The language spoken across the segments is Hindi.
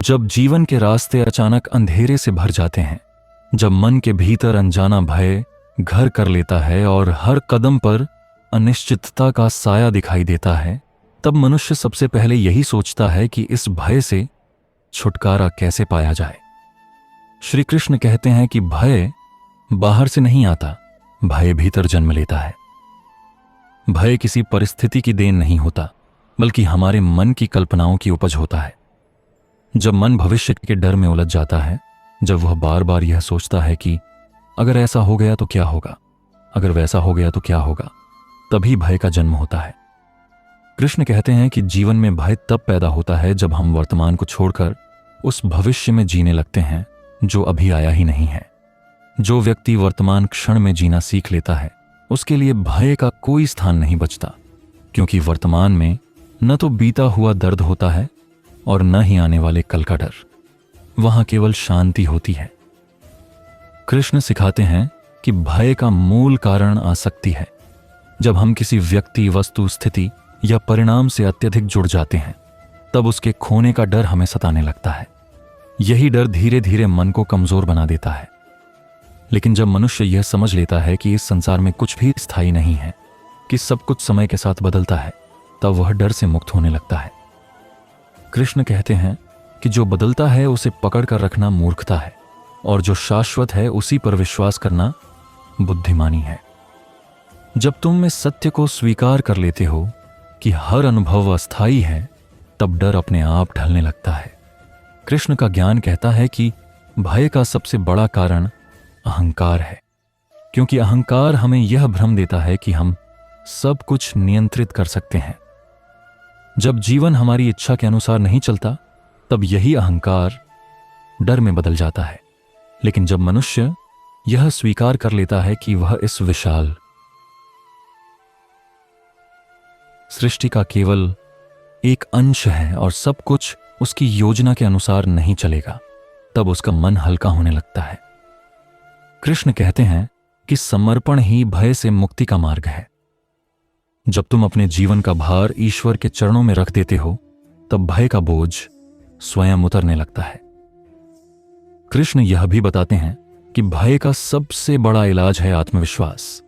जब जीवन के रास्ते अचानक अंधेरे से भर जाते हैं, जब मन के भीतर अनजाना भय घर कर लेता है और हर कदम पर अनिश्चितता का साया दिखाई देता है, तब मनुष्य सबसे पहले यही सोचता है कि इस भय से छुटकारा कैसे पाया जाए। श्री कृष्ण कहते हैं कि भय बाहर से नहीं आता, भय भीतर जन्म लेता है। भय किसी परिस्थिति की देन नहीं होता, बल्कि हमारे मन की कल्पनाओं की उपज होता है। जब मन भविष्य के डर में उलझ जाता है, जब वह बार बार यह सोचता है कि अगर ऐसा हो गया तो क्या होगा, अगर वैसा हो गया तो क्या होगा, तभी भय का जन्म होता है। कृष्ण कहते हैं कि जीवन में भय तब पैदा होता है जब हम वर्तमान को छोड़कर उस भविष्य में जीने लगते हैं जो अभी आया ही नहीं है। जो व्यक्ति वर्तमान क्षण में जीना सीख लेता है, उसके लिए भय का कोई स्थान नहीं बचता, क्योंकि वर्तमान में न तो बीता हुआ दर्द होता है और न ही आने वाले कल का डर। वहां केवल शांति होती है। कृष्ण सिखाते हैं कि भय का मूल कारण आसक्ति है। जब हम किसी व्यक्ति, वस्तु, स्थिति या परिणाम से अत्यधिक जुड़ जाते हैं, तब उसके खोने का डर हमें सताने लगता है। यही डर धीरे धीरे मन को कमजोर बना देता है। लेकिन जब मनुष्य यह समझ लेता है कि इस संसार में कुछ भी स्थायी नहीं है, कि सब कुछ समय के साथ बदलता है, तब वह डर से मुक्त होने लगता है। कृष्ण कहते हैं कि जो बदलता है उसे पकड़ कर रखना मूर्खता है, और जो शाश्वत है उसी पर विश्वास करना बुद्धिमानी है। जब तुम में सत्य को स्वीकार कर लेते हो कि हर अनुभव अस्थायी है, तब डर अपने आप ढलने लगता है। कृष्ण का ज्ञान कहता है कि भय का सबसे बड़ा कारण अहंकार है, क्योंकि अहंकार हमें यह भ्रम देता है कि हम सब कुछ नियंत्रित कर सकते हैं। जब जीवन हमारी इच्छा के अनुसार नहीं चलता, तब यही अहंकार डर में बदल जाता है। लेकिन जब मनुष्य यह स्वीकार कर लेता है कि वह इस विशाल सृष्टि का केवल एक अंश है और सब कुछ उसकी योजना के अनुसार नहीं चलेगा, तब उसका मन हल्का होने लगता है। कृष्ण कहते हैं कि समर्पण ही भय से मुक्ति का मार्ग है। जब तुम अपने जीवन का भार ईश्वर के चरणों में रख देते हो, तब भय का बोझ स्वयं उतरने लगता है। कृष्ण यह भी बताते हैं कि भय का सबसे बड़ा इलाज है आत्मविश्वास।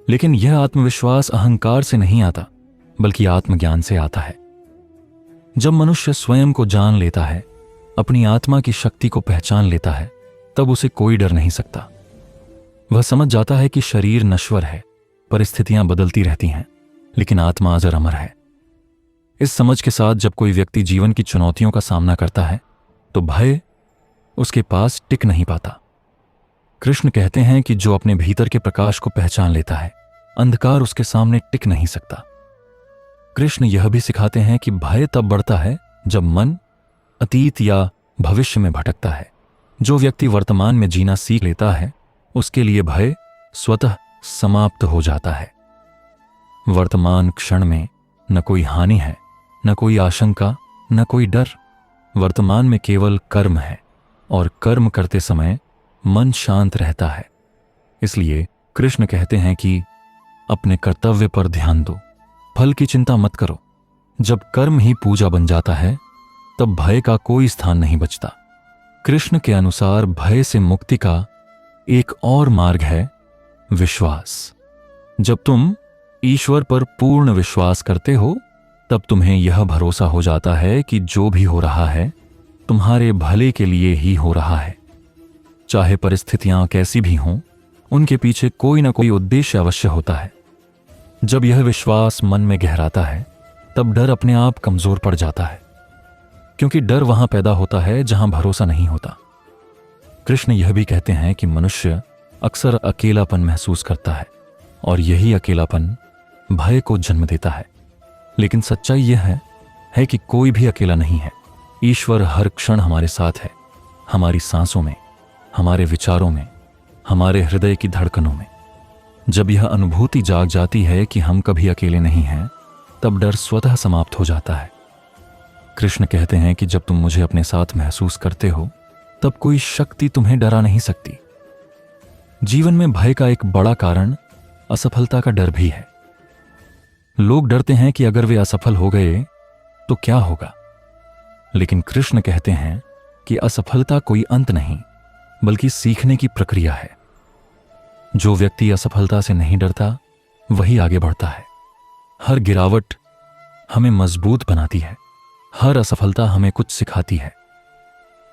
लेकिन यह आत्मविश्वास अहंकार से नहीं आता, बल्कि आत्मज्ञान से आता है। जब मनुष्य स्वयं को जान लेता है, अपनी आत्मा की शक्ति को पहचान लेता है, तब उसे कोई डर नहीं सकता। वह समझ जाता है कि शरीर नश्वर है, परिस्थितियां बदलती रहती हैं, लेकिन आत्मा अजर अमर है। इस समझ के साथ जब कोई व्यक्ति जीवन की चुनौतियों का सामना करता है, तो भय उसके पास टिक नहीं पाता। कृष्ण कहते हैं कि जो अपने भीतर के प्रकाश को पहचान लेता है, अंधकार उसके सामने टिक नहीं सकता। कृष्ण यह भी सिखाते हैं कि भय तब बढ़ता है जब मन अतीत या भविष्य में भटकता है। जो व्यक्ति वर्तमान में जीना सीख लेता है, उसके लिए भय स्वतः समाप्त हो जाता है। वर्तमान क्षण में न कोई हानि है, न कोई आशंका, न कोई डर। वर्तमान में केवल कर्म है, और कर्म करते समय मन शांत रहता है। इसलिए कृष्ण कहते हैं कि अपने कर्तव्य पर ध्यान दो, फल की चिंता मत करो। जब कर्म ही पूजा बन जाता है, तब भय का कोई स्थान नहीं बचता। कृष्ण के अनुसार भय से मुक्ति का एक और मार्ग है विश्वास। जब तुम ईश्वर पर पूर्ण विश्वास करते हो, तब तुम्हें यह भरोसा हो जाता है कि जो भी हो रहा है तुम्हारे भले के लिए ही हो रहा है। चाहे परिस्थितियां कैसी भी हों, उनके पीछे कोई ना कोई उद्देश्य अवश्य होता है। जब यह विश्वास मन में गहराता है, तब डर अपने आप कमजोर पड़ जाता है, क्योंकि डर वहां पैदा होता है जहां भरोसा नहीं होता। कृष्ण यह भी कहते हैं कि मनुष्य अक्सर अकेलापन महसूस करता है, और यही अकेलापन भय को जन्म देता है। लेकिन सच्चाई यह है कि कोई भी अकेला नहीं है। ईश्वर हर क्षण हमारे साथ है, हमारी सांसों में, हमारे विचारों में, हमारे हृदय की धड़कनों में। जब यह अनुभूति जाग जाती है कि हम कभी अकेले नहीं हैं, तब डर स्वतः समाप्त हो जाता है। कृष्ण कहते हैं कि जब तुम मुझे अपने साथ महसूस करते हो, तब कोई शक्ति तुम्हें डरा नहीं सकती। जीवन में भय का एक बड़ा कारण असफलता का डर भी है। लोग डरते हैं कि अगर वे असफल हो गए तो क्या होगा, लेकिन कृष्ण कहते हैं कि असफलता कोई अंत नहीं, बल्कि सीखने की प्रक्रिया है। जो व्यक्ति असफलता से नहीं डरता वही आगे बढ़ता है। हर गिरावट हमें मजबूत बनाती है, हर असफलता हमें कुछ सिखाती है।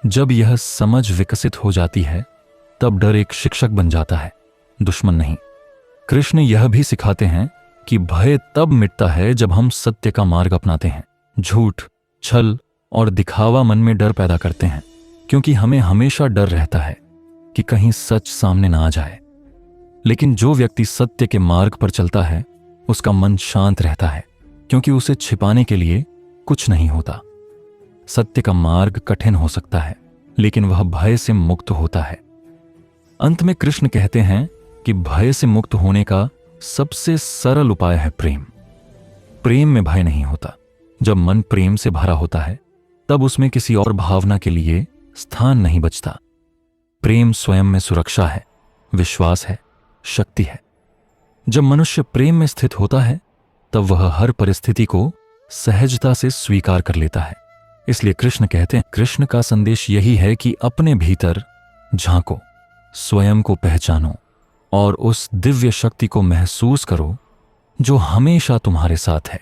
जब यह समझ विकसित हो जाती है तब डर एक शिक्षक बन जाता है, दुश्मन नहीं। कृष्ण यह भी सिखाते हैं कि भय तब मिटता है जब हम सत्य का मार्ग अपनाते हैं। झूठ, छल और दिखावा मन में डर पैदा करते हैं, क्योंकि हमें हमेशा डर रहता है कि कहीं सच सामने ना आ जाए। लेकिन जो व्यक्ति सत्य के मार्ग पर चलता है उसका मन शांत रहता है, क्योंकि उसे छिपाने के लिए कुछ नहीं होता। सत्य का मार्ग कठिन हो सकता है, लेकिन वह भय से मुक्त होता है। अंत में कृष्ण कहते हैं कि भय से मुक्त होने का सबसे सरल उपाय है प्रेम। प्रेम में भय नहीं होता। जब मन प्रेम से भरा होता है तब उसमें किसी और भावना के लिए स्थान नहीं बचता। प्रेम स्वयं में सुरक्षा है, विश्वास है, शक्ति है। जब मनुष्य प्रेम में स्थित होता है तब वह हर परिस्थिति को सहजता से स्वीकार कर लेता है। इसलिए कृष्ण कहते हैं, कृष्ण का संदेश यही है कि अपने भीतर झांको, स्वयं को पहचानो और उस दिव्य शक्ति को महसूस करो जो हमेशा तुम्हारे साथ है।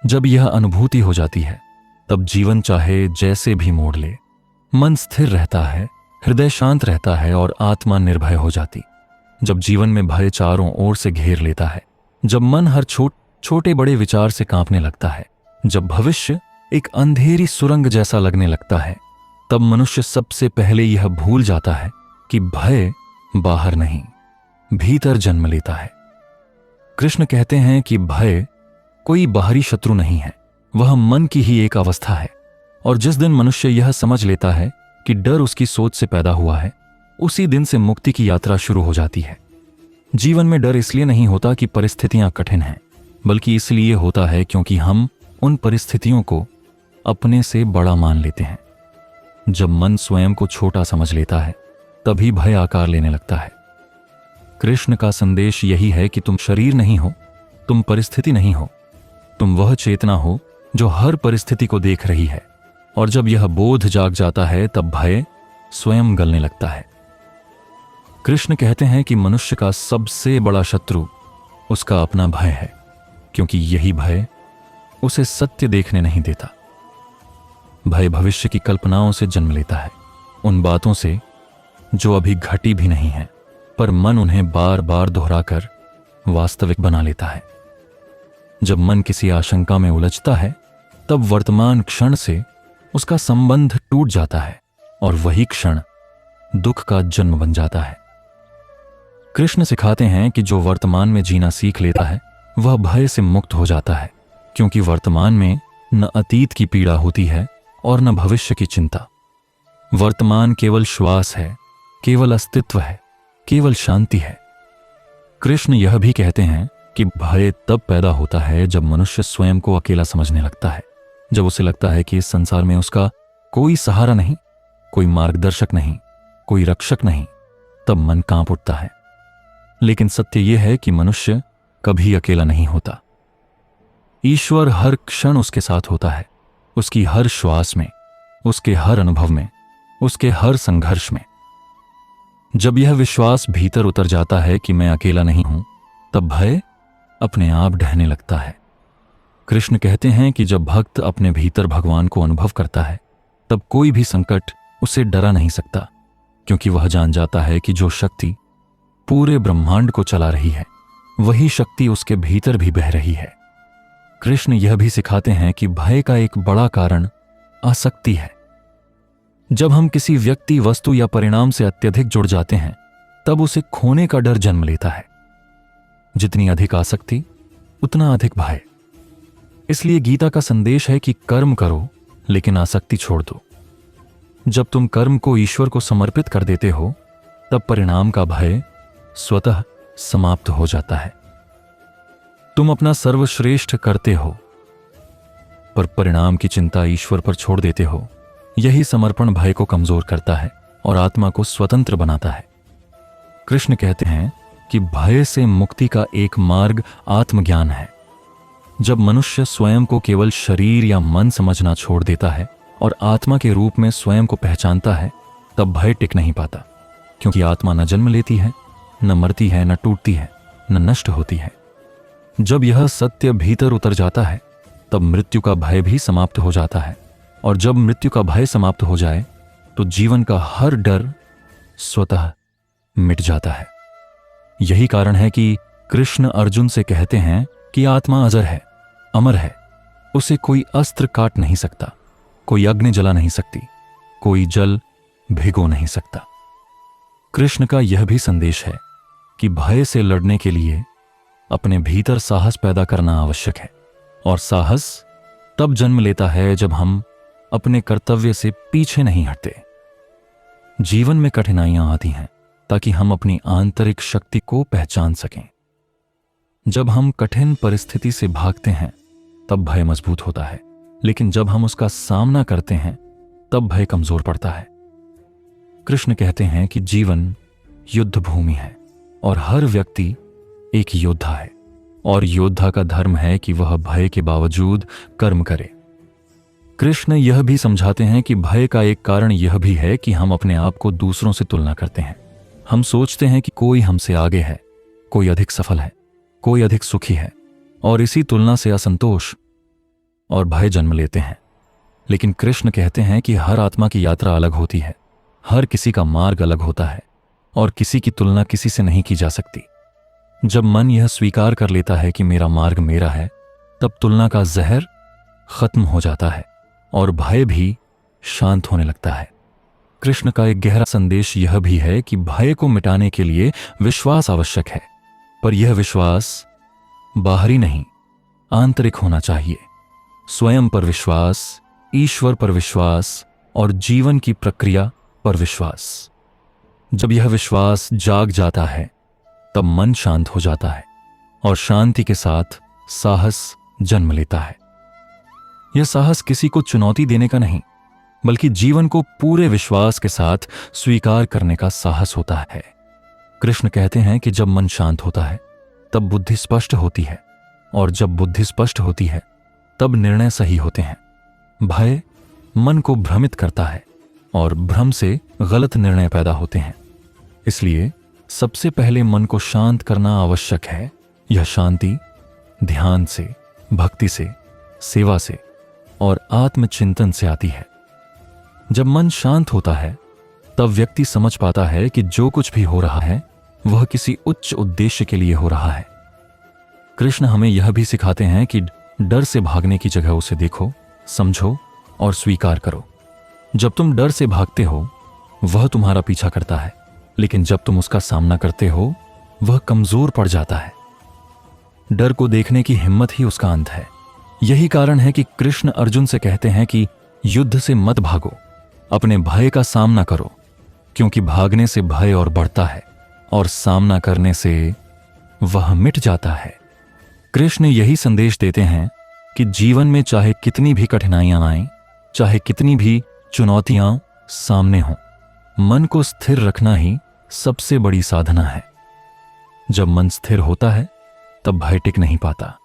जब यह अनुभूति हो जाती है तब जीवन चाहे जैसे भी मोड़ ले, मन स्थिर रहता है, हृदय शांत रहता है और आत्मा निर्भय हो जाती। जब जीवन में भय चारों ओर से घेर लेता है, जब मन हर छोटे बड़े विचार से कांपने लगता है, जब भविष्य एक अंधेरी सुरंग जैसा लगने लगता है, तब मनुष्य सबसे पहले यह भूल जाता है कि भय बाहर नहीं, भीतर जन्म लेता है। कृष्ण कहते हैं कि भय कोई बाहरी शत्रु नहीं है, वह मन की ही एक अवस्था है। और जिस दिन मनुष्य यह समझ लेता है कि डर उसकी सोच से पैदा हुआ है, उसी दिन से मुक्ति की यात्रा शुरू हो जाती है। जीवन में डर इसलिए नहीं होता कि परिस्थितियां कठिन हैं, बल्कि इसलिए होता है क्योंकि हम उन परिस्थितियों को अपने से बड़ा मान लेते हैं। जब मन स्वयं को छोटा समझ लेता है तभी भय आकार लेने लगता है। कृष्ण का संदेश यही है कि तुम शरीर नहीं हो, तुम परिस्थिति नहीं हो, तुम वह चेतना हो जो हर परिस्थिति को देख रही है। और जब यह बोध जाग जाता है तब भय स्वयं गलने लगता है। कृष्ण कहते हैं कि मनुष्य का सबसे बड़ा शत्रु उसका अपना भय है, क्योंकि यही भय उसे सत्य देखने नहीं देता। भय भविष्य की कल्पनाओं से जन्म लेता है, उन बातों से जो अभी घटी भी नहीं है, पर मन उन्हें बार बार दोहराकर वास्तविक बना लेता है। जब मन किसी आशंका में उलझता है तब वर्तमान क्षण से उसका संबंध टूट जाता है और वही क्षण दुख का जन्म बन जाता है। कृष्ण सिखाते हैं कि जो वर्तमान में जीना सीख लेता है वह भय से मुक्त हो जाता है, क्योंकि वर्तमान में न अतीत की पीड़ा होती है और न भविष्य की चिंता। वर्तमान केवल श्वास है, केवल अस्तित्व है, केवल शांति है। कृष्ण यह भी कहते हैं कि भय तब पैदा होता है जब मनुष्य स्वयं को अकेला समझने लगता है, जब उसे लगता है कि इस संसार में उसका कोई सहारा नहीं, कोई मार्गदर्शक नहीं, कोई रक्षक नहीं, तब मन कांप उठता है। लेकिन सत्य यह है कि मनुष्य कभी अकेला नहीं होता। ईश्वर हर क्षण उसके साथ होता है, उसकी हर श्वास में, उसके हर अनुभव में, उसके हर संघर्ष में। जब यह विश्वास भीतर उतर जाता है कि मैं अकेला नहीं हूं, तब भय अपने आप ढहने लगता है। कृष्ण कहते हैं कि जब भक्त अपने भीतर भगवान को अनुभव करता है तब कोई भी संकट उसे डरा नहीं सकता, क्योंकि वह जान जाता है कि जो शक्ति पूरे ब्रह्मांड को चला रही है वही शक्ति उसके भीतर भी बह रही है। कृष्ण यह भी सिखाते हैं कि भय का एक बड़ा कारण आसक्ति है। जब हम किसी व्यक्ति, वस्तु या परिणाम से अत्यधिक जुड़ जाते हैं तब उसे खोने का डर जन्म लेता है। जितनी अधिक आसक्ति उतना अधिक भय। इसलिए गीता का संदेश है कि कर्म करो लेकिन आसक्ति छोड़ दो। जब तुम कर्म को ईश्वर को समर्पित कर देते हो तब परिणाम का भय स्वतः समाप्त हो जाता है। तुम अपना सर्वश्रेष्ठ करते हो पर परिणाम की चिंता ईश्वर पर छोड़ देते हो। यही समर्पण भय को कमजोर करता है और आत्मा को स्वतंत्र बनाता है। कृष्ण कहते हैं कि भय से मुक्ति का एक मार्ग आत्मज्ञान है। जब मनुष्य स्वयं को केवल शरीर या मन समझना छोड़ देता है और आत्मा के रूप में स्वयं को पहचानता है, तब भय टिक नहीं पाता, क्योंकि आत्मा न जन्म लेती है, न मरती है, न टूटती है, न नष्ट होती है। जब यह सत्य भीतर उतर जाता है, तब मृत्यु का भय भी समाप्त हो जाता है, और जब मृत्यु का भय समाप्त हो जाए तो जीवन का हर डर स्वतः मिट जाता है। यही कारण है कि कृष्ण अर्जुन से कहते हैं कि आत्मा अजर है, अमर है, उसे कोई अस्त्र काट नहीं सकता, कोई अग्नि जला नहीं सकती, कोई जल भिगो नहीं सकता। कृष्ण का यह भी संदेश है कि भय से लड़ने के लिए अपने भीतर साहस पैदा करना आवश्यक है, और साहस तब जन्म लेता है जब हम अपने कर्तव्य से पीछे नहीं हटते। जीवन में कठिनाइयां आती हैं ताकि हम अपनी आंतरिक शक्ति को पहचान सकें। जब हम कठिन परिस्थिति से भागते हैं तब भय मजबूत होता है, लेकिन जब हम उसका सामना करते हैं तब भय कमजोर पड़ता है। कृष्ण कहते हैं कि जीवन युद्ध भूमि है और हर व्यक्ति एक योद्धा है, और योद्धा का धर्म है कि वह भय के बावजूद कर्म करे। कृष्ण यह भी समझाते हैं कि भय का एक कारण यह भी है कि हम अपने आप को दूसरों से तुलना करते हैं। हम सोचते हैं कि कोई हमसे आगे है, कोई अधिक सफल है, कोई अधिक सुखी है, और इसी तुलना से असंतोष और भय जन्म लेते हैं। लेकिन कृष्ण कहते हैं कि हर आत्मा की यात्रा अलग होती है, हर किसी का मार्ग अलग होता है, और किसी की तुलना किसी से नहीं की जा सकती। जब मन यह स्वीकार कर लेता है कि मेरा मार्ग मेरा है, तब तुलना का जहर खत्म हो जाता है और भय भी शांत होने लगता है। कृष्ण का एक गहरा संदेश यह भी है कि भय को मिटाने के लिए विश्वास आवश्यक है, पर यह विश्वास बाहरी नहीं, आंतरिक होना चाहिए। स्वयं पर विश्वास, ईश्वर पर विश्वास और जीवन की प्रक्रिया पर विश्वास। जब यह विश्वास जाग जाता है तब मन शांत हो जाता है, और शांति के साथ साहस जन्म लेता है। यह साहस किसी को चुनौती देने का नहीं, बल्कि जीवन को पूरे विश्वास के साथ स्वीकार करने का साहस होता है। कृष्ण कहते हैं कि जब मन शांत होता है तब बुद्धि स्पष्ट होती है, और जब बुद्धि स्पष्ट होती है तब निर्णय सही होते हैं। भय मन को भ्रमित करता है और भ्रम से गलत निर्णय पैदा होते हैं। इसलिए सबसे पहले मन को शांत करना आवश्यक है। यह शांति ध्यान से, भक्ति से, सेवा से और आत्मचिंतन से आती है। जब मन शांत होता है तब व्यक्ति समझ पाता है कि जो कुछ भी हो रहा है वह किसी उच्च उद्देश्य के लिए हो रहा है। कृष्ण हमें यह भी सिखाते हैं कि डर से भागने की जगह उसे देखो, समझो और स्वीकार करो। जब तुम डर से भागते हो वह तुम्हारा पीछा करता है, लेकिन जब तुम उसका सामना करते हो वह कमजोर पड़ जाता है। डर को देखने की हिम्मत ही उसका अंत है। यही कारण है कि कृष्ण अर्जुन से कहते हैं कि युद्ध से मत भागो, अपने भय का सामना करो, क्योंकि भागने से भय और बढ़ता है और सामना करने से वह मिट जाता है। कृष्ण यही संदेश देते हैं कि जीवन में चाहे कितनी भी कठिनाइयां आएं, चाहे कितनी भी चुनौतियां सामने हों, मन को स्थिर रखना ही सबसे बड़ी साधना है। जब मन स्थिर होता है तब भय टिक नहीं पाता,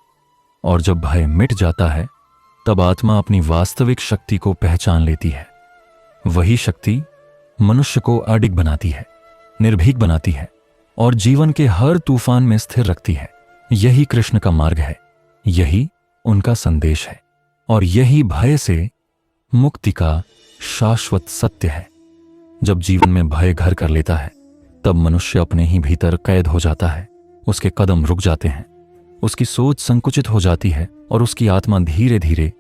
और जब भय मिट जाता है तब आत्मा अपनी वास्तविक शक्ति को पहचान लेती है। वही शक्ति मनुष्य को अडिग बनाती है, निर्भीक बनाती है और जीवन के हर तूफान में स्थिर रखती है। यही कृष्ण का मार्ग है, यही उनका संदेश है, और यही भय से मुक्ति का शाश्वत सत्य है। जब जीवन में भय घर कर लेता है तब मनुष्य अपने ही भीतर कैद हो जाता है। उसके कदम रुक जाते हैं, उसकी सोच संकुचित हो जाती है और उसकी आत्मा धीरे धीरे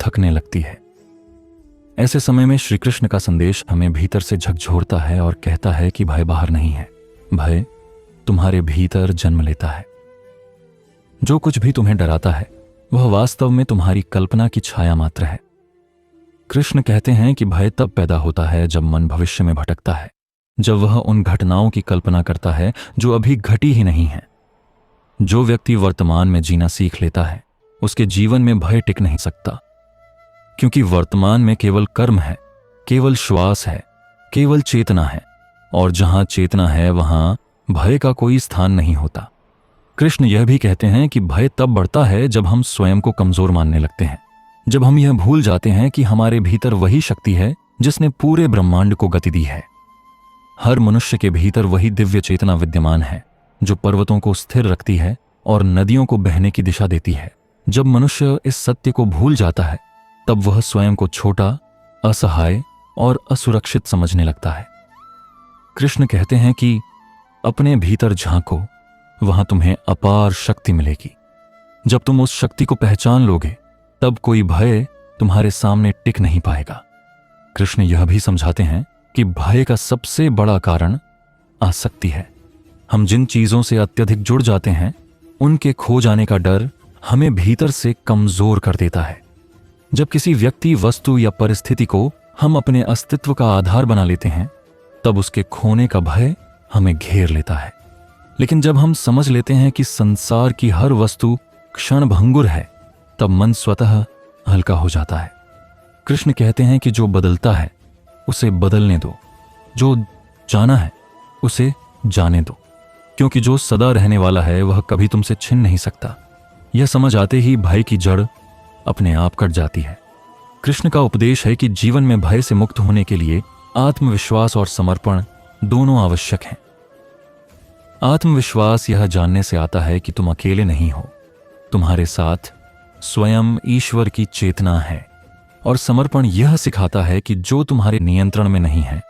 थकने लगती है। ऐसे समय में श्री कृष्ण का संदेश हमें भीतर से झकझोरता है और कहता है कि भय बाहर नहीं है, भय तुम्हारे भीतर जन्म लेता है। जो कुछ भी तुम्हें डराता है वह वास्तव में तुम्हारी कल्पना की छाया मात्र है। कृष्ण कहते हैं कि भय तब पैदा होता है जब मन भविष्य में भटकता है, जब वह उन घटनाओं की कल्पना करता है जो अभी घटी ही नहीं है। जो व्यक्ति वर्तमान में जीना सीख लेता है उसके जीवन में भय टिक नहीं सकता, क्योंकि वर्तमान में केवल कर्म है, केवल श्वास है, केवल चेतना है, और जहां चेतना है वहां भय का कोई स्थान नहीं होता। कृष्ण यह भी कहते हैं कि भय तब बढ़ता है जब हम स्वयं को कमजोर मानने लगते हैं, जब हम यह भूल जाते हैं कि हमारे भीतर वही शक्ति है जिसने पूरे ब्रह्मांड को गति दी है। हर मनुष्य के भीतर वही दिव्य चेतना विद्यमान है जो पर्वतों को स्थिर रखती है और नदियों को बहने की दिशा देती है। जब मनुष्य इस सत्य को भूल जाता है तब वह स्वयं को छोटा, असहाय और असुरक्षित समझने लगता है। कृष्ण कहते हैं कि अपने भीतर झांको, वहां तुम्हें अपार शक्ति मिलेगी। जब तुम उस शक्ति को पहचान लोगे तब कोई भय तुम्हारे सामने टिक नहीं पाएगा। कृष्ण यह भी समझाते हैं कि भय का सबसे बड़ा कारण आसक्ति है। हम जिन चीजों से अत्यधिक जुड़ जाते हैं उनके खो जाने का डर हमें भीतर से कमजोर कर देता है। जब किसी व्यक्ति, वस्तु या परिस्थिति को हम अपने अस्तित्व का आधार बना लेते हैं तब उसके खोने का भय हमें घेर लेता है। लेकिन जब हम समझ लेते हैं कि संसार की हर वस्तु क्षणभंगुर है तब मन स्वतः हल्का हो जाता है। कृष्ण कहते हैं कि जो बदलता है उसे बदलने दो, जो जाना है उसे जाने दो, क्योंकि जो सदा रहने वाला है वह कभी तुमसे छिन नहीं सकता। यह समझ आते ही भय की जड़ अपने आप कट जाती है। कृष्ण का उपदेश है कि जीवन में भय से मुक्त होने के लिए आत्मविश्वास और समर्पण दोनों आवश्यक हैं। आत्मविश्वास यह जानने से आता है कि तुम अकेले नहीं हो, तुम्हारे साथ स्वयं ईश्वर की चेतना है। और समर्पण यह सिखाता है कि जो तुम्हारे नियंत्रण में नहीं है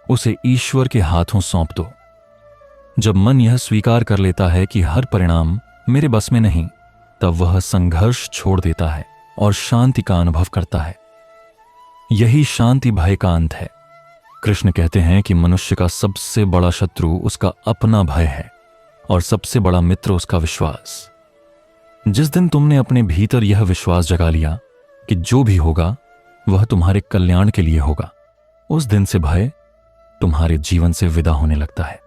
उसे ईश्वर के हाथों सौंप दो। जब मन यह स्वीकार कर लेता है कि हर परिणाम मेरे बस में नहीं, तब वह संघर्ष छोड़ देता है और शांति का अनुभव करता है। यही शांति भय का अंत है। कृष्ण कहते हैं कि मनुष्य का सबसे बड़ा शत्रु उसका अपना भय है और सबसे बड़ा मित्र उसका विश्वास। जिस दिन तुमने अपने भीतर यह विश्वास जगा लिया कि जो भी होगा वह तुम्हारे कल्याण के लिए होगा, उस दिन से भय तुम्हारे जीवन से विदा होने लगता है,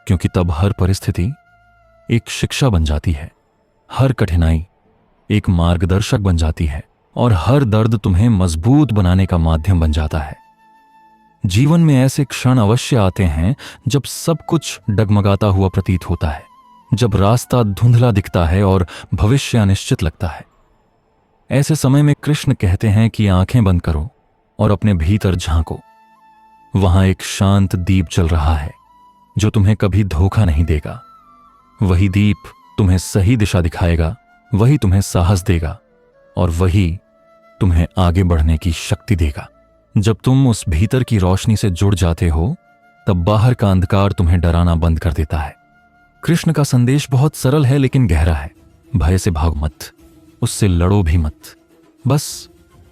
क्योंकि तब हर परिस्थिति एक शिक्षा बन जाती है, हर कठिनाई एक मार्गदर्शक बन जाती है और हर दर्द तुम्हें मजबूत बनाने का माध्यम बन जाता है। जीवन में ऐसे क्षण अवश्य आते हैं जब सब कुछ डगमगाता हुआ प्रतीत होता है, जब रास्ता धुंधला दिखता है और भविष्य अनिश्चित लगता है। ऐसे समय में कृष्ण कहते हैं कि आंखें बंद करो और अपने भीतर झांको। वहां एक शांत दीप जल रहा है जो तुम्हें कभी धोखा नहीं देगा। वही दीप तुम्हें सही दिशा दिखाएगा, वही तुम्हें साहस देगा और वही तुम्हें आगे बढ़ने की शक्ति देगा। जब तुम उस भीतर की रोशनी से जुड़ जाते हो तब बाहर का अंधकार तुम्हें डराना बंद कर देता है। कृष्ण का संदेश बहुत सरल है लेकिन गहरा है। भय से भागो मत, उससे लड़ो भी मत, बस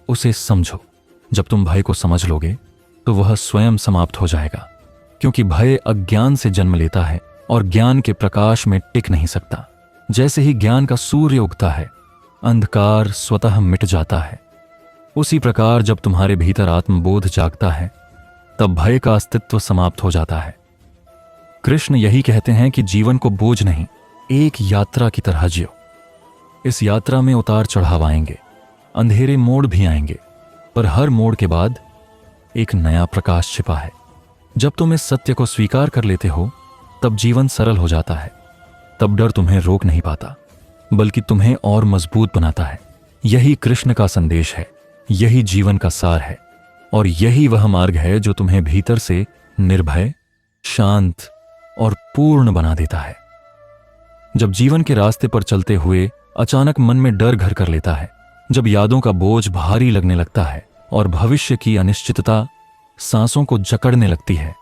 उसे समझो। जब तुम भय को समझ लोगे तो वह स्वयं समाप्त हो जाएगा, क्योंकि भय अज्ञान से जन्म लेता है और ज्ञान के प्रकाश में टिक नहीं सकता। जैसे ही ज्ञान का सूर्य उगता है, अंधकार स्वतः मिट जाता है। उसी प्रकार जब तुम्हारे भीतर आत्मबोध जागता है तब भय का अस्तित्व समाप्त हो जाता है। कृष्ण यही कहते हैं कि जीवन को बोझ नहीं, एक यात्रा की तरह जियो। इस यात्रा में उतार चढ़ाव आएंगे, अंधेरे मोड़ भी आएंगे, पर हर मोड़ के बाद एक नया प्रकाश छिपा है। जब तुम इस सत्य को स्वीकार कर लेते हो तब जीवन सरल हो जाता है। तब डर तुम्हें रोक नहीं पाता, बल्कि तुम्हें और मजबूत बनाता है। यही कृष्ण का संदेश है, यही जीवन का सार है और यही वह मार्ग है जो तुम्हें भीतर से निर्भय, शांत और पूर्ण बना देता है। जब जीवन के रास्ते पर चलते हुए अचानक मन में डर घर कर लेता है, जब यादों का बोझ भारी लगने लगता है और भविष्य की अनिश्चितता सांसों को जकड़ने लगती है,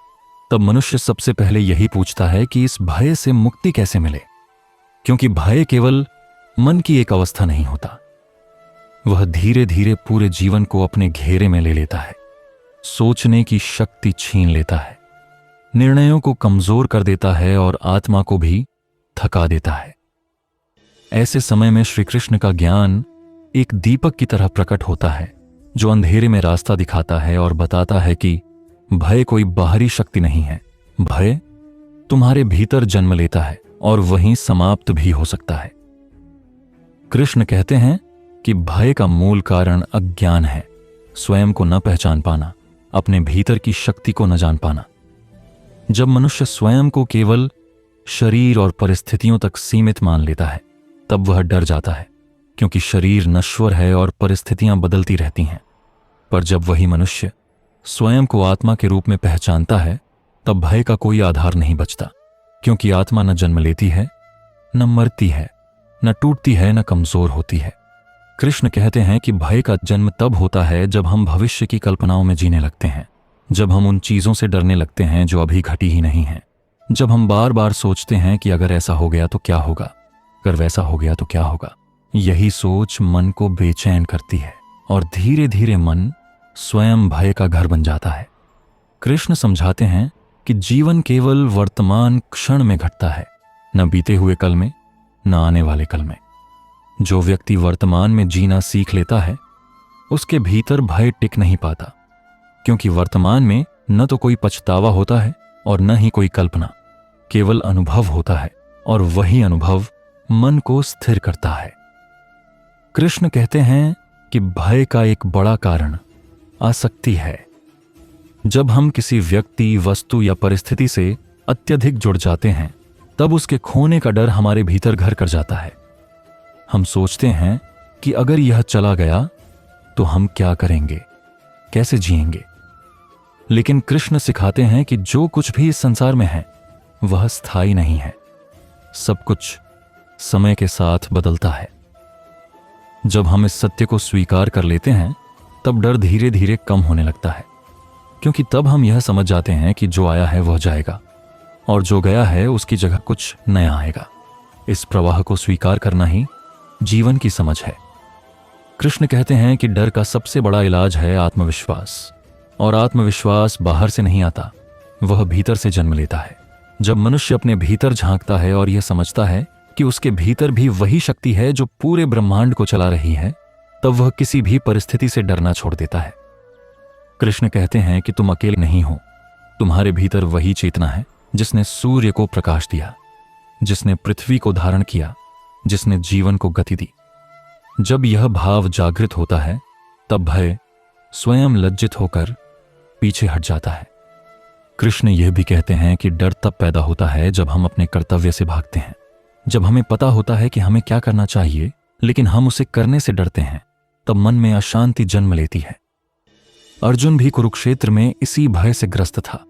तब मनुष्य सबसे पहले यही पूछता है कि इस भय से मुक्ति कैसे मिले। क्योंकि भय केवल मन की एक अवस्था नहीं होता, वह धीरे धीरे पूरे जीवन को अपने घेरे में ले लेता है, सोचने की शक्ति छीन लेता है, निर्णयों को कमजोर कर देता है और आत्मा को भी थका देता है। ऐसे समय में श्री कृष्ण का ज्ञान एक दीपक की तरह प्रकट होता है जो अंधेरे में रास्ता दिखाता है और बताता है कि भय कोई बाहरी शक्ति नहीं है, भय तुम्हारे भीतर जन्म लेता है और वहीं समाप्त भी हो सकता है। कृष्ण कहते हैं कि भय का मूल कारण अज्ञान है, स्वयं को न पहचान पाना, अपने भीतर की शक्ति को न जान पाना। जब मनुष्य स्वयं को केवल शरीर और परिस्थितियों तक सीमित मान लेता है, तब वह डर जाता है, क्योंकि शरीर नश्वर है और परिस्थितियां बदलती रहती हैं। पर जब वही मनुष्य स्वयं को आत्मा के रूप में पहचानता है, तब भय का कोई आधार नहीं बचता, क्योंकि आत्मा न जन्म लेती है, न मरती है, न टूटती है, न कमजोर होती है। कृष्ण कहते हैं कि भय का जन्म तब होता है जब हम भविष्य की कल्पनाओं में जीने लगते हैं, जब हम उन चीजों से डरने लगते हैं जो अभी घटी ही नहीं हैं, जब हम बार बार सोचते हैं कि अगर ऐसा हो गया तो क्या होगा, अगर वैसा हो गया तो क्या होगा। यही सोच मन को बेचैन करती है और धीरे धीरे मन स्वयं भय का घर बन जाता है। कृष्ण समझाते हैं कि जीवन केवल वर्तमान क्षण में घटता है, न बीते हुए कल में, न आने वाले कल में। जो व्यक्ति वर्तमान में जीना सीख लेता है, उसके भीतर भय टिक नहीं पाता, क्योंकि वर्तमान में न तो कोई पछतावा होता है और न ही कोई कल्पना, केवल अनुभव होता है, और वही अनुभव मन को स्थिर करता है। कृष्ण कहते हैं कि भय का एक बड़ा कारण आसक्ति है। जब हम किसी व्यक्ति, वस्तु या परिस्थिति से अत्यधिक जुड़ जाते हैं, तब उसके खोने का डर हमारे भीतर घर कर जाता है। हम सोचते हैं कि अगर यह चला गया तो हम क्या करेंगे, कैसे जिएंगे। लेकिन कृष्ण सिखाते हैं कि जो कुछ भी इस संसार में है वह स्थायी नहीं है, सब कुछ समय के साथ बदलता है। जब हम इस सत्य को स्वीकार कर लेते हैं, तब डर धीरे धीरे कम होने लगता है, क्योंकि तब हम यह समझ जाते हैं कि जो आया है वह जाएगा, और जो गया है उसकी जगह कुछ नया आएगा। इस प्रवाह को स्वीकार करना ही जीवन की समझ है। कृष्ण कहते हैं कि डर का सबसे बड़ा इलाज है आत्मविश्वास, और आत्मविश्वास बाहर से नहीं आता, वह भीतर से जन्म लेता है। जब मनुष्य अपने भीतर झांकता है और यह समझता है कि उसके भीतर भी वही शक्ति है जो पूरे ब्रह्मांड को चला रही है, तब वह किसी भी परिस्थिति से डरना छोड़ देता है। कृष्ण कहते हैं कि तुम अकेले नहीं हो, तुम्हारे भीतर वही चेतना है जिसने सूर्य को प्रकाश दिया, जिसने पृथ्वी को धारण किया, जिसने जीवन को गति दी। जब यह भाव जागृत होता है, तब भय स्वयं लज्जित होकर पीछे हट जाता है। कृष्ण यह भी कहते हैं कि डर तब पैदा होता है जब हम अपने कर्तव्य से भागते हैं। जब हमें पता होता है कि हमें क्या करना चाहिए, लेकिन हम उसे करने से डरते हैं, तब मन में अशांति जन्म लेती है। अर्जुन भी कुरुक्षेत्र में इसी भय से ग्रस्त था।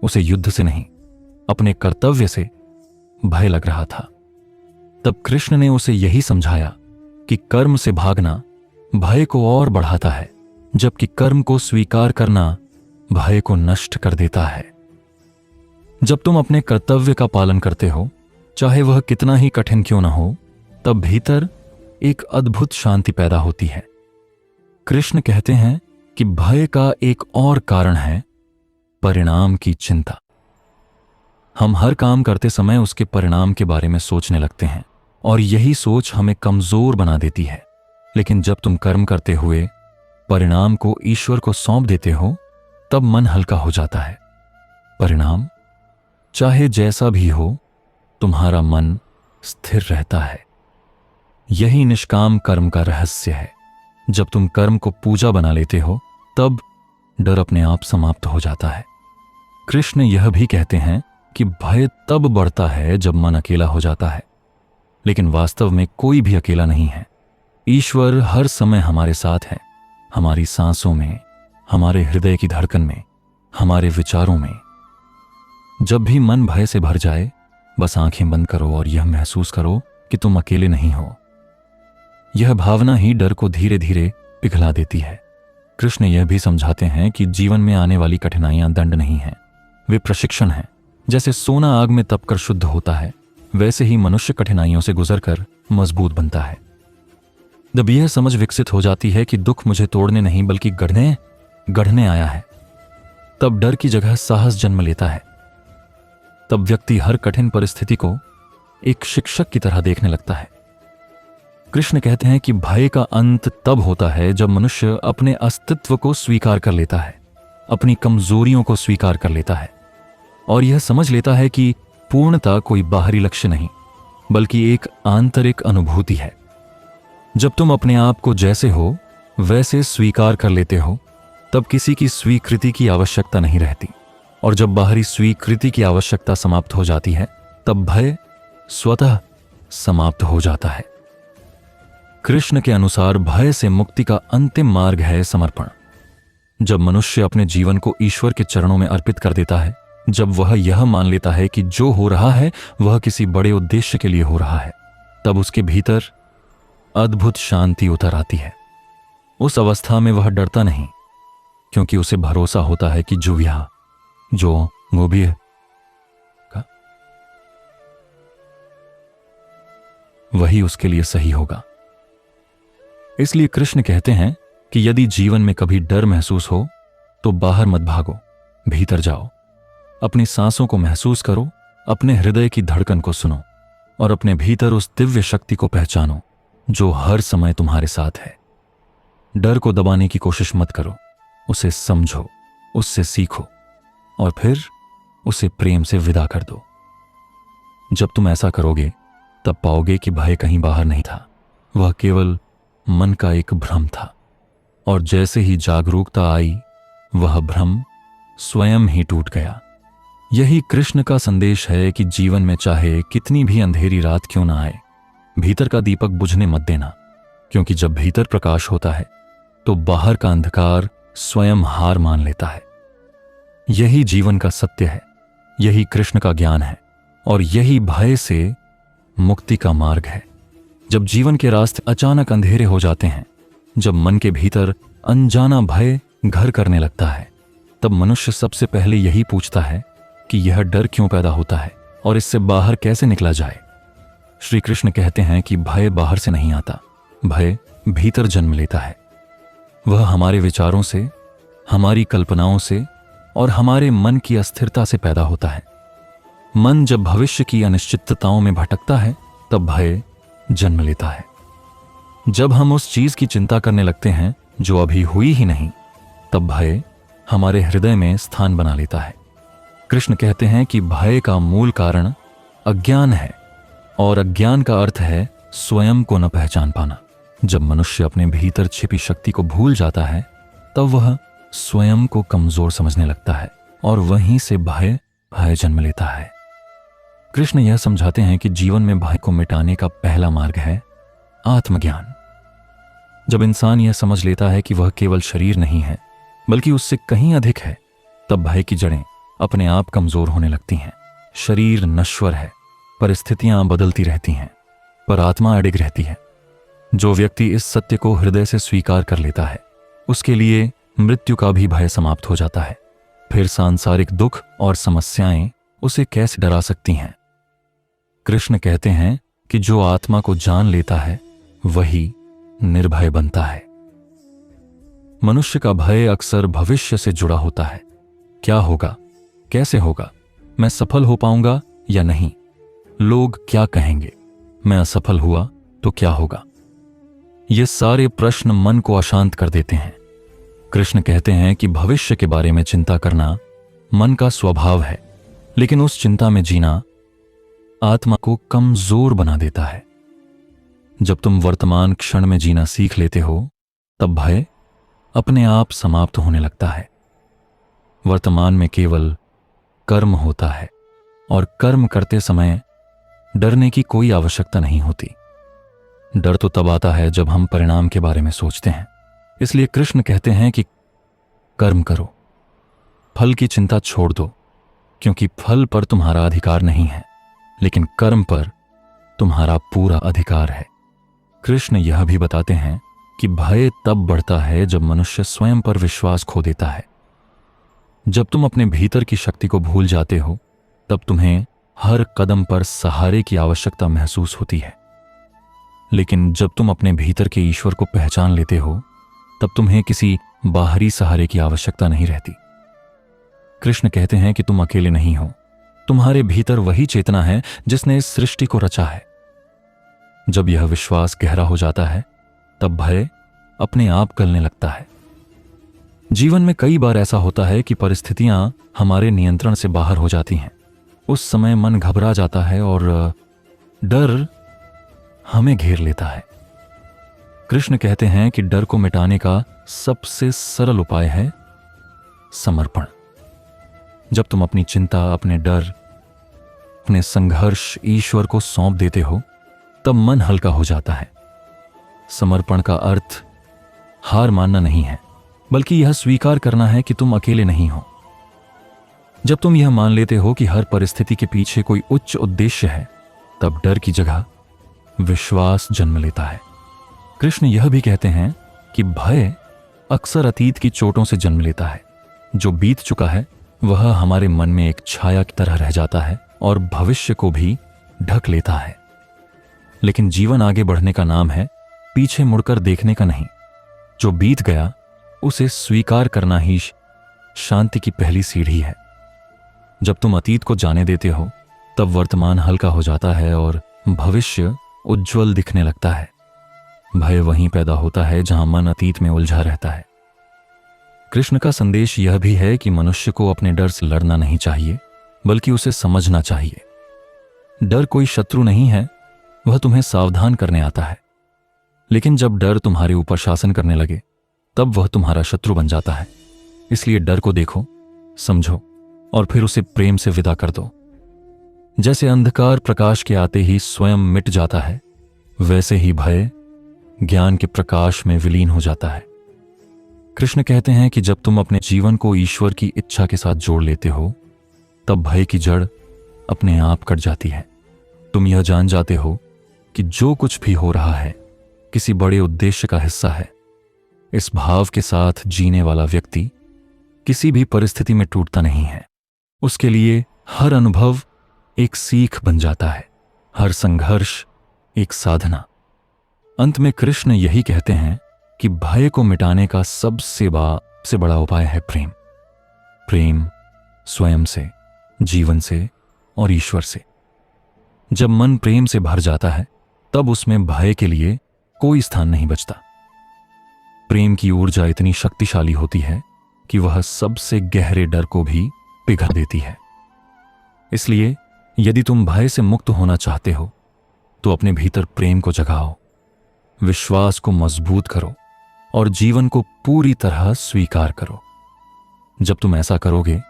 उसे युद्ध से नहीं, अपने कर्तव्य से भय लग रहा था। तब कृष्ण ने उसे यही समझाया कि कर्म से भागना भय को और बढ़ाता है, जबकि कर्म को स्वीकार करना भय को नष्ट कर देता है। जब तुम अपने कर्तव्य का पालन करते हो, चाहे वह कितना ही कठिन क्यों न हो, तब भीतर एक अद्भुत शांति पैदा होती है। कृष्ण कहते हैं कि भय का एक और कारण है परिणाम की चिंता। हम हर काम करते समय उसके परिणाम के बारे में सोचने लगते हैं, और यही सोच हमें कमजोर बना देती है। लेकिन जब तुम कर्म करते हुए परिणाम को ईश्वर को सौंप देते हो, तब मन हल्का हो जाता है। परिणाम चाहे जैसा भी हो, तुम्हारा मन स्थिर रहता है। यही निष्काम कर्म का रहस्य है। जब तुम कर्म को पूजा बना लेते हो, तब डर अपने आप समाप्त हो जाता है। कृष्ण यह भी कहते हैं कि भय तब बढ़ता है जब मन अकेला हो जाता है, लेकिन वास्तव में कोई भी अकेला नहीं है। ईश्वर हर समय हमारे साथ है, हमारी सांसों में, हमारे हृदय की धड़कन में, हमारे विचारों में। जब भी मन भय से भर जाए, बस आंखें बंद करो और यह महसूस करो कि तुम अकेले नहीं हो। यह भावना ही डर को धीरे धीरे पिघला देती है। कृष्ण यह भी समझाते हैं कि जीवन में आने वाली कठिनाइयां दंड नहीं हैं, वे प्रशिक्षण हैं। जैसे सोना आग में तपकर शुद्ध होता है, वैसे ही मनुष्य कठिनाइयों से गुजरकर मजबूत बनता है। जब यह समझ विकसित हो जाती है कि दुख मुझे तोड़ने नहीं बल्कि गढ़ने आया है, तब डर की जगह साहस जन्म लेता है। तब व्यक्ति हर कठिन परिस्थिति को एक शिक्षक की तरह देखने लगता है। कृष्ण कहते हैं कि भय का अंत तब होता है जब मनुष्य अपने अस्तित्व को स्वीकार कर लेता है, अपनी कमजोरियों को स्वीकार कर लेता है, और यह समझ लेता है कि पूर्णता कोई बाहरी लक्ष्य नहीं बल्कि एक आंतरिक अनुभूति है। जब तुम अपने आप को जैसे हो वैसे स्वीकार कर लेते हो, तब किसी की स्वीकृति की आवश्यकता नहीं रहती, और जब बाहरी स्वीकृति की आवश्यकता समाप्त हो जाती है, तब भय स्वतः समाप्त हो जाता है। कृष्ण के अनुसार भय से मुक्ति का अंतिम मार्ग है समर्पण। जब मनुष्य अपने जीवन को ईश्वर के चरणों में अर्पित कर देता है, जब वह यह मान लेता है कि जो हो रहा है वह किसी बड़े उद्देश्य के लिए हो रहा है, तब उसके भीतर अद्भुत शांति उतर आती है। उस अवस्था में वह डरता नहीं, क्योंकि उसे भरोसा होता है कि जो वो भी है वही उसके लिए सही होगा। इसलिए कृष्ण कहते हैं कि यदि जीवन में कभी डर महसूस हो तो बाहर मत भागो, भीतर जाओ, अपनी सांसों को महसूस करो, अपने हृदय की धड़कन को सुनो और अपने भीतर उस दिव्य शक्ति को पहचानो जो हर समय तुम्हारे साथ है। डर को दबाने की कोशिश मत करो, उसे समझो, उससे सीखो और फिर उसे प्रेम से विदा कर दो। जब तुम ऐसा करोगे तब पाओगे कि भय कहीं बाहर नहीं था, वह केवल मन का एक भ्रम था। और जैसे ही जागरूकता आई, वह भ्रम स्वयं ही टूट गया। यही कृष्ण का संदेश है कि जीवन में चाहे कितनी भी अंधेरी रात क्यों ना आए, भीतर का दीपक बुझने मत देना, क्योंकि जब भीतर प्रकाश होता है तो बाहर का अंधकार स्वयं हार मान लेता है। यही जीवन का सत्य है, यही कृष्ण का ज्ञान है और यही भय से मुक्ति का मार्ग है। जब जीवन के रास्ते अचानक अंधेरे हो जाते हैं, जब मन के भीतर अनजाना भय घर करने लगता है, तब मनुष्य सबसे पहले यही पूछता है कि यह डर क्यों पैदा होता है और इससे बाहर कैसे निकला जाए। श्री कृष्ण कहते हैं कि भय बाहर से नहीं आता, भय भीतर जन्म लेता है। वह हमारे विचारों से, हमारी कल्पनाओं से और हमारे मन की अस्थिरता से पैदा होता है। मन जब भविष्य की अनिश्चितताओं में भटकता है तब भय जन्म लेता है। जब हम उस चीज की चिंता करने लगते हैं जो अभी हुई ही नहीं, तब भय हमारे हृदय में स्थान बना लेता है। कृष्ण कहते हैं कि भय का मूल कारण अज्ञान है और अज्ञान का अर्थ है स्वयं को न पहचान पाना। जब मनुष्य अपने भीतर छिपी शक्ति को भूल जाता है तब वह स्वयं को कमजोर समझने लगता है और वहीं से भय जन्म लेता है। कृष्ण यह समझाते हैं कि जीवन में भय को मिटाने का पहला मार्ग है आत्मज्ञान। जब इंसान यह समझ लेता है कि वह केवल शरीर नहीं है बल्कि उससे कहीं अधिक है, तब भय की जड़ें अपने आप कमजोर होने लगती हैं। शरीर नश्वर है, परिस्थितियां बदलती रहती हैं, पर आत्मा अडिग रहती है। जो व्यक्ति इस सत्य को हृदय से स्वीकार कर लेता है, उसके लिए मृत्यु का भी भय समाप्त हो जाता है। फिर सांसारिक दुख और समस्याएं उसे कैसे डरा सकती हैं। कृष्ण कहते हैं कि जो आत्मा को जान लेता है वही निर्भय बनता है। मनुष्य का भय अक्सर भविष्य से जुड़ा होता है। क्या होगा, कैसे होगा, मैं सफल हो पाऊंगा या नहीं, लोग क्या कहेंगे, मैं असफल हुआ तो क्या होगा। ये सारे प्रश्न मन को अशांत कर देते हैं। कृष्ण कहते हैं कि भविष्य के बारे में चिंता करना मन का स्वभाव है, लेकिन उस चिंता में जीना आत्मा को कमजोर बना देता है। जब तुम वर्तमान क्षण में जीना सीख लेते हो, तब भय अपने आप समाप्त होने लगता है। वर्तमान में केवल कर्म होता है और कर्म करते समय डरने की कोई आवश्यकता नहीं होती। डर तो तब आता है जब हम परिणाम के बारे में सोचते हैं। इसलिए कृष्ण कहते हैं कि कर्म करो, फल की चिंता छोड़ दो, क्योंकि फल पर तुम्हारा अधिकार नहीं है, लेकिन कर्म पर तुम्हारा पूरा अधिकार है। कृष्ण यह भी बताते हैं कि भय तब बढ़ता है जब मनुष्य स्वयं पर विश्वास खो देता है। जब तुम अपने भीतर की शक्ति को भूल जाते हो, तब तुम्हें हर कदम पर सहारे की आवश्यकता महसूस होती है। लेकिन जब तुम अपने भीतर के ईश्वर को पहचान लेते हो, तब तुम्हें किसी बाहरी सहारे की आवश्यकता नहीं रहती। कृष्ण कहते हैं कि तुम अकेले नहीं हो, तुम्हारे भीतर वही चेतना है जिसने इस सृष्टि को रचा है। जब यह विश्वास गहरा हो जाता है, तब भय अपने आप गलने लगता है। जीवन में कई बार ऐसा होता है कि परिस्थितियां हमारे नियंत्रण से बाहर हो जाती हैं। उस समय मन घबरा जाता है और डर हमें घेर लेता है। कृष्ण कहते हैं कि डर को मिटाने का सबसे सरल उपाय है समर्पण। जब तुम अपनी चिंता, अपने डर अपने संघर्ष ईश्वर को सौंप देते हो, तब मन हल्का हो जाता है। समर्पण का अर्थ हार मानना नहीं है, बल्कि यह स्वीकार करना है कि तुम अकेले नहीं हो। जब तुम यह मान लेते हो कि हर परिस्थिति के पीछे कोई उच्च उद्देश्य है, तब डर की जगह विश्वास जन्म लेता है। कृष्ण यह भी कहते हैं कि भय अक्सर अतीत की चोटों से जन्म लेता है। जो बीत चुका है वह हमारे मन में एक छाया की तरह रह जाता है और भविष्य को भी ढक लेता है। लेकिन जीवन आगे बढ़ने का नाम है, पीछे मुड़कर देखने का नहीं। जो बीत गया उसे स्वीकार करना ही शांति की पहली सीढ़ी है। जब तुम अतीत को जाने देते हो, तब वर्तमान हल्का हो जाता है और भविष्य उज्जवल दिखने लगता है। भय वहीं पैदा होता है जहां मन अतीत में उलझा रहता है। कृष्ण का संदेश यह भी है कि मनुष्य को अपने डर से लड़ना नहीं चाहिए, बल्कि उसे समझना चाहिए। डर कोई शत्रु नहीं है, वह तुम्हें सावधान करने आता है। लेकिन जब डर तुम्हारे ऊपर शासन करने लगे, तब वह तुम्हारा शत्रु बन जाता है। इसलिए डर को देखो, समझो और फिर उसे प्रेम से विदा कर दो। जैसे अंधकार प्रकाश के आते ही स्वयं मिट जाता है, वैसे ही भय ज्ञान के प्रकाश में विलीन हो जाता है। कृष्ण कहते हैं कि जब तुम अपने जीवन को ईश्वर की इच्छा के साथ जोड़ लेते हो, तब भय की जड़ अपने आप कट जाती है। तुम यह जान जाते हो कि जो कुछ भी हो रहा है किसी बड़े उद्देश्य का हिस्सा है। इस भाव के साथ जीने वाला व्यक्ति किसी भी परिस्थिति में टूटता नहीं है। उसके लिए हर अनुभव एक सीख बन जाता है, हर संघर्ष एक साधना। अंत में कृष्ण यही कहते हैं कि भय को मिटाने का सबसे बड़ा उपाय है प्रेम। प्रेम स्वयं से, जीवन से और ईश्वर से। जब मन प्रेम से भर जाता है, तब उसमें भय के लिए कोई स्थान नहीं बचता। प्रेम की ऊर्जा इतनी शक्तिशाली होती है कि वह सबसे गहरे डर को भी पिघल देती है। इसलिए यदि तुम भय से मुक्त होना चाहते हो, तो अपने भीतर प्रेम को जगाओ, विश्वास को मजबूत करो और जीवन को पूरी तरह स्वीकार करो। जब तुम ऐसा करोगे,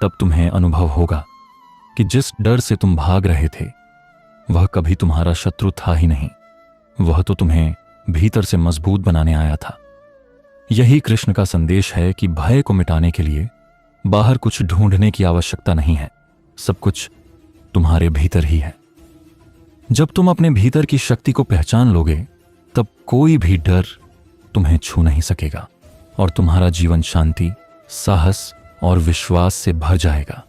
तब तुम्हें अनुभव होगा कि जिस डर से तुम भाग रहे थे, वह कभी तुम्हारा शत्रु था ही नहीं। वह तो तुम्हें भीतर से मजबूत बनाने आया था। यही कृष्ण का संदेश है कि भय को मिटाने के लिए बाहर कुछ ढूंढने की आवश्यकता नहीं है। सब कुछ तुम्हारे भीतर ही है। जब तुम अपने भीतर की शक्ति को पहचान लोगे, तब कोई भी डर तुम्हें छू नहीं सकेगा और तुम्हारा जीवन शांति, साहस और विश्वास से भर जाएगा।